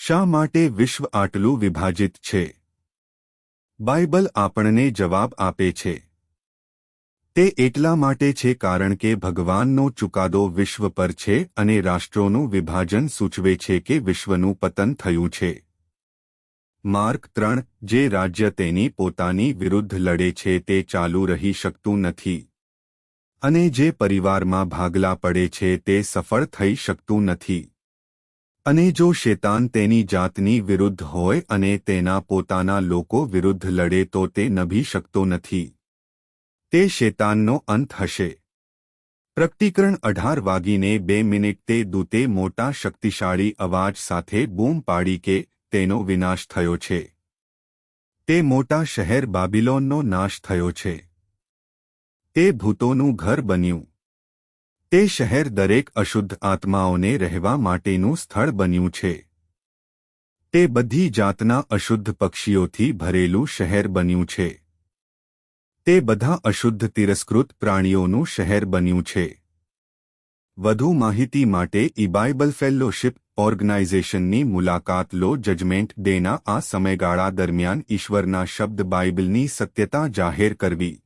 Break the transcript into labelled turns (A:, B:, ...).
A: શા માટે વિશ્વ આટલું વિભાજિત છે? બાઇબલ આપણને જવાબ આપે છે. તે એટલા માટે છે કારણ કે ભગવાનનો ચુકાદો વિશ્વ પર છે અને રાષ્ટ્રોનું વિભાજન સૂચવે છે કે વિશ્વનું પતન થયું છે. માર્ક 3 જે રાજ્ય તેની પોતાની વિરુદ્ધ લડે છે તે ચાલુ રહી શકતું નથી, અને જે પરિવારમાં ભાગલા પડે છે તે સફળ થઈ શકતું નથી. અને જો શેતાન તેની જાતની વિરુદ્ધ હોય અને તેના પોતાના લોકો વિરુદ્ધ લડે તો તે નભી શકતો નથી. તે શેતાનનો અંત હશે. પ્રકટીકરણ 18:02 તે દૂતે મોટા શક્તિશાળી અવાજ સાથે બૂમ પાડી કે તેનો વિનાશ થયો છે. તે મોટા શહેર બાબિલોનનો નાશ થયો છે. તે ભૂતોનું ઘર બન્યું. તે શહેર દરેક અશુદ્ધ આત્માઓને રહેવા માટેનું સ્થળ બન્યું છે. તે બધી જાતના અશુદ્ધ પક્ષીઓથી ભરેલું શહેર બન્યું છે. તે બધા અશુદ્ધ તિરસ્કૃત પ્રાણીઓનું શહેર બન્યું છે. વધુ માહિતી માટે બાઇબલ ફેલોશિપ ઓર્ગેનાઇઝેશનની મુલાકાત લો. જજમેન્ટ ડેના આ સમયગાળા દરમિયાન ઈશ્વરના શબ્દ બાઇબલની સત્યતા જાહેર કરવી.